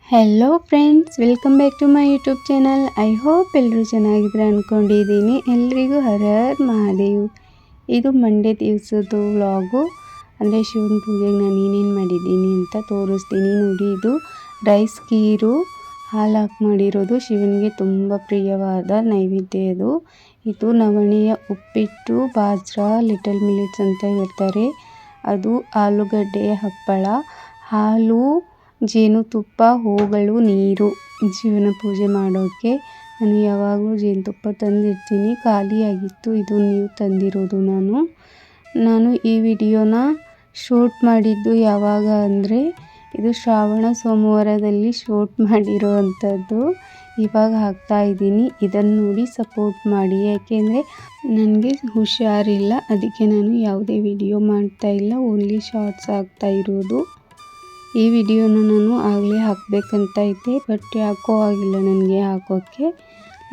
Hello friends, welcome back to my YouTube channel. I hope ಎಲ್ಲರೂ ಚೆನ್ನಾಗಿದ್ರೆ ಅಂದ್ಕೊಂಡಿದ್ದೀನಿ. ಎಲ್ರಿಗೂ ಹರ ಹರ್ ಮಹಾದೇವ್. ಇದು ಮಂಡೇ ದಿವಸದ ವ್ಲಾಗು. ಅಂದರೆ ಶಿವನ ಪೂಜೆಗೆ ನಾನು ಏನೇನು ಮಾಡಿದ್ದೀನಿ ಅಂತ ತೋರಿಸ್ತೀನಿ ನೋಡಿ. ಇದು ರೈಸ್ ಖೀರು ಹಾಲು ಹಾಕಿ ಮಾಡಿರೋದು. ಶಿವನಿಗೆ ತುಂಬ ಪ್ರಿಯವಾದ ನೈವೇದ್ಯ ಅದು. ಇದು ನವಣೆಯ ಉಪ್ಪಿಟ್ಟು, ಬಾಜ್ರಾ, ಲಿಟಲ್ ಮಿಲೆಟ್ಸ್ ಅಂತ ಹೇಳ್ತಾರೆ. ಅದು ಆಲೂಗಡ್ಡೆಯ ಹಪ್ಪಳ, ಹಾಲು, ಜೇನುತುಪ್ಪ, ಹೂಗಳು, ನೀರು. ಶಿವನ ಪೂಜೆ ಮಾಡೋಕ್ಕೆ ನಾನು ಯಾವಾಗಲೂ ಜೇನುತುಪ್ಪ ತಂದಿರ್ತೀನಿ. ಖಾಲಿಯಾಗಿತ್ತು, ಇದು ನೀವು ತಂದಿರೋದು. ನಾನು ಈ ವಿಡಿಯೋನ ಶೂಟ್ ಮಾಡಿದ್ದು ಯಾವಾಗ ಅಂದರೆ ಇದು ಶ್ರಾವಣ ಸೋಮವಾರದಲ್ಲಿ ಶೂಟ್ ಮಾಡಿರೋ ಅಂಥದ್ದು. ಇವಾಗ ಹಾಕ್ತಾಯಿದ್ದೀನಿ. ಇದನ್ನು ನೋಡಿ ಸಪೋರ್ಟ್ ಮಾಡಿ. ಯಾಕೆಂದರೆ ನನಗೆ ಹುಷಾರಿಲ್ಲ, ಅದಕ್ಕೆ ನಾನು ಯಾವುದೇ ವಿಡಿಯೋ ಮಾಡ್ತಾಯಿಲ್ಲ, ಓನ್ಲಿ ಶಾರ್ಟ್ಸ್ ಹಾಕ್ತಾ ಇರೋದು. ಈ ವಿಡಿಯೋನ ನಾನು ಆಗಲೇ ಹಾಕಬೇಕಂತ ಇದ್ದೆ, ಬಟ್ ಯಾಕೋ ಆಗಿಲ್ಲ ನನಗೆ ಹಾಕೋಕ್ಕೆ.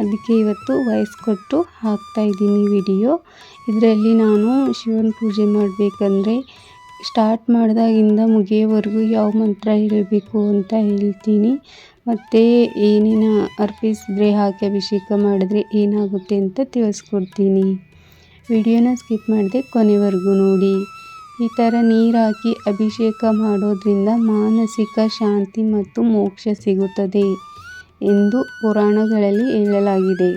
ಅದಕ್ಕೆ ಇವತ್ತು ವಾಯ್ಸ್ ಕೊಟ್ಟು ಹಾಕ್ತಾಯಿದ್ದೀನಿ ವಿಡಿಯೋ. ಇದರಲ್ಲಿ ನಾನು ಶಿವನ ಪೂಜೆ ಮಾಡಬೇಕಂದ್ರೆ ಸ್ಟಾರ್ಟ್ ಮಾಡಿದಾಗಿಂದ ಮುಗಿಯೋವರೆಗೂ ಯಾವ ಮಂತ್ರ ಹೇಳಬೇಕು ಅಂತ ಹೇಳ್ತೀನಿ. ಮತ್ತು ಏನೇನು ಅರ್ಪಿಸಿದ್ರೆ, ಹಾಕಿ ಅಭಿಷೇಕ ಮಾಡಿದ್ರೆ ಏನಾಗುತ್ತೆ ಅಂತ ತಿಳಿಸ್ಕೊಡ್ತೀನಿ. ವಿಡಿಯೋನ ಸ್ಕಿಪ್ ಮಾಡದೆ ಕೊನೆವರೆಗೂ ನೋಡಿ. ಈ ಥರ ನೀರು ಹಾಕಿ ಅಭಿಷೇಕ ಮಾಡೋದ್ರಿಂದ ಮಾನಸಿಕ ಶಾಂತಿ ಮತ್ತು ಮೋಕ್ಷ ಸಿಗುತ್ತದೆ ಎಂದು ಪುರಾಣಗಳಲ್ಲಿ ಹೇಳಲಾಗಿದೆ.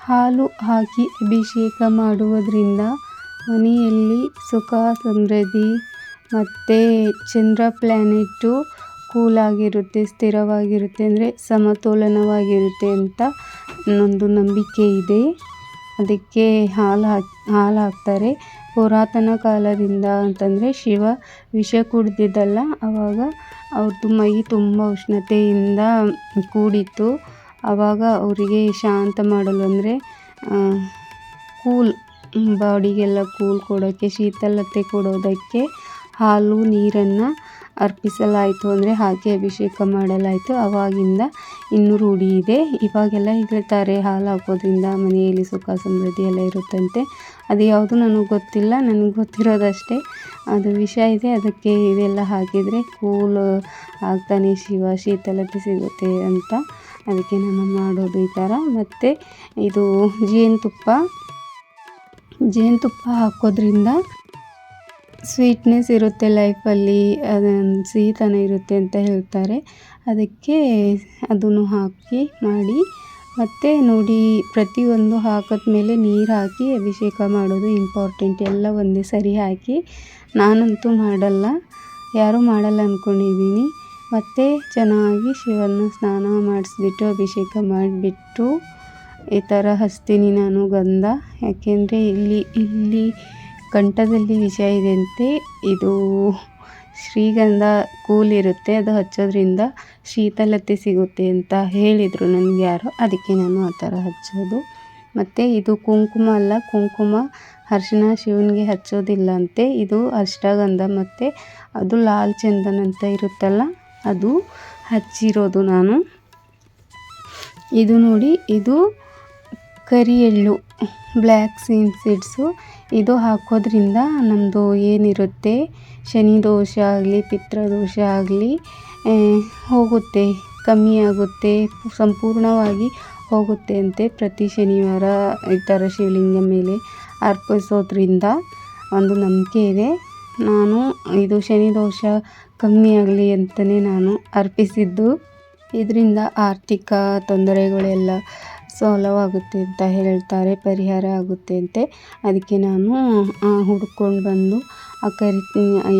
ಹಾಲು ಹಾಕಿ ಅಭಿಷೇಕ ಮಾಡುವುದರಿಂದ ಮನೆಯಲ್ಲಿ ಸುಖ, ಸಮೃದ್ಧಿ ಮತ್ತು ಚಂದ್ರ ಪ್ಲ್ಯಾನೆಟ್ಟು ಕೂಲಾಗಿರುತ್ತೆ, ಸ್ಥಿರವಾಗಿರುತ್ತೆ, ಅಂದರೆ ಸಮತೋಲನವಾಗಿರುತ್ತೆ ಅಂತ ಒಂದು ನಂಬಿಕೆ ಇದೆ. ಅದಕ್ಕೆ ಹಾಲು ಹಾಕ್ತಾರೆ. ಪುರಾತನ ಕಾಲದಿಂದ ಅಂತಂದರೆ ಶಿವ ವಿಷ ಕುಡ್ದಿದ್ದಲ್ಲ, ಆವಾಗ ಅವ್ರದ್ದು ಮೈ ತುಂಬ ಉಷ್ಣತೆಯಿಂದ ಕೂಡಿತ್ತು. ಆವಾಗ ಅವರಿಗೆ ಶಾಂತ ಮಾಡಲು, ಅಂದರೆ ಕೂಲ್ ಬಾಡಿಗೆಲ್ಲ ಕೂಲ್ ಕೊಡೋಕ್ಕೆ, ಶೀತಲತೆ ಕೊಡೋದಕ್ಕೆ ಹಾಲು ನೀರನ್ನು ಅರ್ಪಿಸಲಾಯಿತು, ಅಂದರೆ ಹಾಕಿ ಅಭಿಷೇಕ ಮಾಡಲಾಯಿತು. ಆವಾಗಿಂದ ಇನ್ನೂ ರೂಢಿ ಇದೆ. ಇವಾಗೆಲ್ಲ ಹೇಳ್ತಾರೆ ಹಾಲು ಹಾಕೋದ್ರಿಂದ ಮನೆಯಲ್ಲಿ ಸುಖ ಸಮೃದ್ಧಿ ಎಲ್ಲ ಇರುತ್ತಂತೆ. ಅದು ಯಾವುದು ನನಗೆ ಗೊತ್ತಿಲ್ಲ, ನನಗೆ ಗೊತ್ತಿರೋದಷ್ಟೇ. ಅದು ವಿಷ ಇದೆ, ಅದಕ್ಕೆ ಇವೆಲ್ಲ ಹಾಕಿದರೆ ಕೂಲ್ ಆಗ್ತಾನೆ ಶಿವ, ಶೀತಲತೆ ಸಿಗುತ್ತೆ ಅಂತ. ಅದಕ್ಕೆ ನಾನು ಮಾಡೋದು ಈ ಥರ. ಮತ್ತು ಇದು ಜೇನುತುಪ್ಪ ಹಾಕೋದ್ರಿಂದ ಸ್ವೀಟ್ನೆಸ್ ಇರುತ್ತೆ ಲೈಫಲ್ಲಿ, ಅದೊಂದು ಸಿಹಿತನ ಇರುತ್ತೆ ಅಂತ ಹೇಳ್ತಾರೆ. ಅದಕ್ಕೆ ಅದನ್ನು ಹಾಕಿ ಮಾಡಿ. ಮತ್ತು ನೋಡಿ, ಪ್ರತಿಯೊಂದು ಹಾಕಿದ್ಮೇಲೆ ನೀರು ಹಾಕಿ ಅಭಿಷೇಕ ಮಾಡೋದು ಇಂಪಾರ್ಟೆಂಟ್. ಎಲ್ಲ ಒಂದೇ ಸರಿ ಹಾಕಿ, ನಾನಂತೂ ಮಾಡಲ್ಲ, ಯಾರೂ ಮಾಡಲ್ಲ ಅಂದ್ಕೊಂಡಿದ್ದೀನಿ. ಮತ್ತು ಚೆನ್ನಾಗಿ ಶಿವನ ಸ್ನಾನ ಮಾಡಿಸ್ಬಿಟ್ಟು ಅಭಿಷೇಕ ಮಾಡಿಬಿಟ್ಟು ಈ ಥರ ಹಚ್ತೀನಿ ನಾನು ಗಂಧ. ಯಾಕೆಂದರೆ ಇಲ್ಲಿ ಕಂಠದಲ್ಲಿ ವಿಷ ಇದೆ ಅಂತೆ. ಇದು ಶ್ರೀಗಂಧ ಕೂಲ್ ಇರುತ್ತೆ, ಅದು ಹಚ್ಚೋದ್ರಿಂದ ಶೀತಲತೆ ಸಿಗುತ್ತೆ ಅಂತ ಹೇಳಿದರು ನನಗೆ ಯಾರೋ, ಅದಕ್ಕೆ ನಾನು ಆ ಥರ ಹಚ್ಚೋದು. ಮತ್ತು ಇದು ಕುಂಕುಮ ಅಲ್ಲ, ಕುಂಕುಮ ಅರಿಶಿನ ಶಿವನಿಗೆ ಹಚ್ಚೋದಿಲ್ಲ ಅಂತೆ. ಇದು ಅಷ್ಟಗಂಧ ಮತ್ತು ಅದು ಲಾಲ್ ಚಂದನ್ ಅಂತ ಇರುತ್ತಲ್ಲ, ಅದು ಹಚ್ಚಿರೋದು ನಾನು. ಇದು ನೋಡಿ, ಇದು ಕರಿ ಎಳ್ಳು, ಬ್ಲ್ಯಾಕ್ ಸೀಡ್ಸು. ಇದು ಹಾಕೋದ್ರಿಂದ ನಮ್ಮದು ಏನಿರುತ್ತೆ ಶನಿ ದೋಷ ಆಗಲಿ, ಪಿತೃದೋಷ ಆಗಲಿ ಹೋಗುತ್ತೆ, ಕಮ್ಮಿ ಆಗುತ್ತೆ, ಸಂಪೂರ್ಣವಾಗಿ ಹೋಗುತ್ತೆ ಅಂತೆ. ಪ್ರತಿ ಶನಿವಾರ ಈ ಥರ ಶಿವಲಿಂಗ ಮೇಲೆ ಅರ್ಪಿಸೋದ್ರಿಂದ ಒಂದು ನಂಬಿಕೆ ಇದೆ. ನಾನು ಇದು ಶನಿ ದೋಷ ಕಮ್ಮಿ ಆಗಲಿ ಅಂತಲೇ ನಾನು ಅರ್ಪಿಸಿದ್ದು. ಇದರಿಂದ ಆರ್ಥಿಕ ತೊಂದರೆಗಳೆಲ್ಲ ಸಾಲ್ವ್ ಆಗುತ್ತೆ ಅಂತ ಹೇಳ್ತಾರೆ, ಪರಿಹಾರ ಆಗುತ್ತೆ ಅಂತೆ. ಅದಕ್ಕೆ ನಾನು ಹುಡ್ಕೊಂಡು ಬಂದು ಆ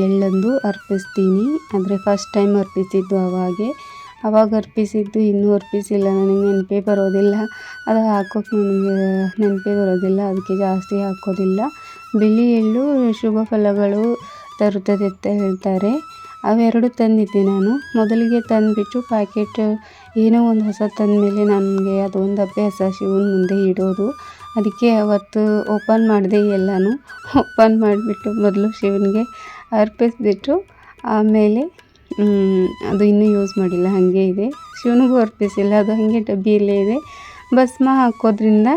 ಎಳ್ಳಂದು ಅರ್ಪಿಸ್ತೀನಿ. ಅಂದರೆ ಫಸ್ಟ್ ಟೈಮ್ ಅರ್ಪಿಸಿದ್ದು ಆವಾಗ ಅರ್ಪಿಸಿದ್ದು, ಇನ್ನೂ ಅರ್ಪಿಸಿಲ್ಲ. ನನಗೆ ನೆನಪೇ ಬರೋದಿಲ್ಲ, ಅದು ಹಾಕೋಕ್ಕೆ ನನಗೆ ನೆನಪೇ ಬರೋದಿಲ್ಲ, ಅದಕ್ಕೆ ಜಾಸ್ತಿ ಹಾಕೋದಿಲ್ಲ. ಬಿಳಿ ಎಳ್ಳು ಶುಭ ಫಲಗಳು ತರುತ್ತದೆ ಅಂತ ಹೇಳ್ತಾರೆ. ಅವೆರಡು ತಂದಿದ್ದೆ ನಾನು. ಮೊದಲಿಗೆ ತಂದುಬಿಟ್ಟು ಪ್ಯಾಕೆಟ್ ಏನೋ ಒಂದು ಹೊಸ ತಂದಮೇಲೆ ನನಗೆ ಅದೊಂದು ಅಭ್ಯಾಸ ಶಿವನ ಮುಂದೆ ಇಡೋದು. ಅದಕ್ಕೆ ಅವತ್ತು ಓಪನ್ ಮಾಡಿದೆ, ಎಲ್ಲನೂ ಓಪನ್ ಮಾಡಿಬಿಟ್ಟು ಮೊದಲು ಶಿವನಿಗೆ ಅರ್ಪಿಸಿಬಿಟ್ಟು ಆಮೇಲೆ ಅದು ಇನ್ನೂ ಯೂಸ್ ಮಾಡಿಲ್ಲ, ಹಾಗೆ ಇದೆ. ಶಿವನಿಗೂ ಅರ್ಪಿಸಿಲ್ಲ, ಅದು ಹಾಗೆ ಡಬ್ಬಿಯಲ್ಲೇ ಇದೆ. ಭಸ್ಮ ಹಾಕೋದ್ರಿಂದ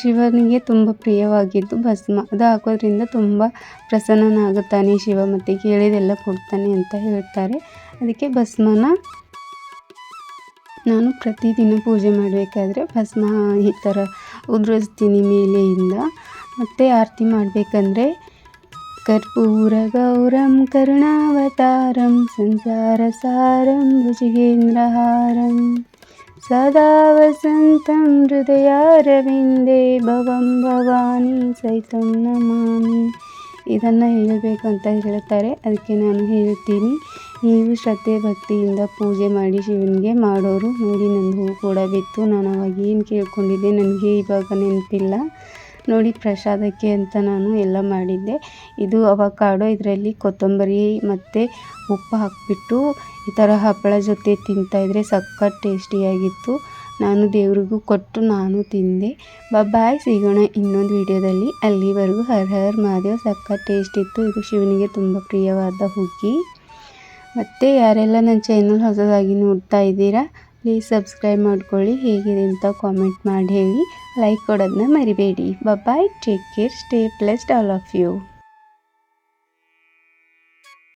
ಶಿವನಿಗೆ ತುಂಬ ಪ್ರಿಯವಾಗಿದ್ದು ಭಸ್ಮ. ಅದು ಹಾಕೋದ್ರಿಂದ ತುಂಬ ಪ್ರಸನ್ನನಾಗುತ್ತಾನೆ ಶಿವ ಮತ್ತು ಕೇಳಿದೆಲ್ಲ ಕೊಡ್ತಾನೆ ಅಂತ ಹೇಳ್ತಾರೆ. ಅದಕ್ಕೆ ಭಸ್ಮನ ನಾನು ಪ್ರತಿದಿನ ಪೂಜೆ ಮಾಡಬೇಕಾದ್ರೆ ಭಸ್ಮ ಈ ಥರ ಉದುರಿಸ್ತೀನಿ ಮೇಲೆಯಿಂದ. ಮತ್ತು ಆರತಿ ಮಾಡಬೇಕಂದ್ರೆ ಕರ್ಪೂರ ಗೌರಂ ಕರುಣಾವತಾರಂ ಸಂಸಾರ ಸಾರಂ ಭುಜಗೇಂದ್ರಹಾರಂ ಸದಾ ವಸಂತಂ ಹೃದಯಾರವಿಂದೇ ಭವಂ ಭವಾನಿ ಸಹಿತಂ ನಮಾಮಿ. ಇದನ್ನು ಹೇಳಬೇಕು ಅಂತ ಹೇಳ್ತಾರೆ, ಅದಕ್ಕೆ ನಾನು ಹೇಳ್ತೀನಿ. ನೀವು ಶ್ರದ್ಧೆ ಭಕ್ತಿಯಿಂದ ಪೂಜೆ ಮಾಡಿ ಶಿವನಿಗೆ ಮಾಡೋರು. ನೋಡಿ, ನನ್ನ ಹೂ ಕೂಡ ಬಿತ್ತು. ನಾನು ಅವಾಗ ಏನು ಕೇಳ್ಕೊಂಡಿದ್ದೆ ನನಗೆ ಇವಾಗ ನೆನಪಿಲ್ಲ. ನೋಡಿ, ಪ್ರಸಾದಕ್ಕೆ ಅಂತ ನಾನು ಎಲ್ಲ ಮಾಡಿದ್ದೆ. ಇದು ಅವಕಾಡೋ, ಇದರಲ್ಲಿ ಕೊತ್ತಂಬರಿ ಮತ್ತು ಉಪ್ಪು ಹಾಕಿಬಿಟ್ಟು ಈ ಥರ ಹಪ್ಪಳ ಜೊತೆ ತಿಂತಾಯಿದ್ರೆ ಸಖತ್ ಟೇಸ್ಟಿಯಾಗಿತ್ತು. ನಾನು ದೇವ್ರಿಗೂ ಕೊಟ್ಟು ನಾನು ತಿಂದೆ. ಬಾಯ್, ಸಿಗೋಣ ಇನ್ನೊಂದು ವಿಡಿಯೋದಲ್ಲಿ. ಅಲ್ಲಿವರೆಗೂ ಹರ್ ಹರ್ ಮಹಾದೇವ್. ಸಖತ್ ಟೇಸ್ಟ್ ಇತ್ತು. ಇದು ಶಿವನಿಗೆ ತುಂಬ ಪ್ರಿಯವಾದ ಹುಗ್ಗಿ. ಮತ್ತು ಯಾರೆಲ್ಲ ನನ್ನ ಚಾನಲ್ ಹೊಸದಾಗಿ ನೋಡ್ತಾ ಇದ್ದೀರಾ, ಪ್ಲೀಸ್ ಸಬ್ಸ್ಕ್ರೈಬ್ ಮಾಡ್ಕೊಳ್ಳಿ. ಹೇಗಿದೆ ಅಂತ ಕಾಮೆಂಟ್ ಮಾಡಿ ಹೇಳಿ. ಲೈಕ್ ಕೊಡೋದನ್ನ ಮರಿಬೇಡಿ. Bye, take care, stay blessed all of you.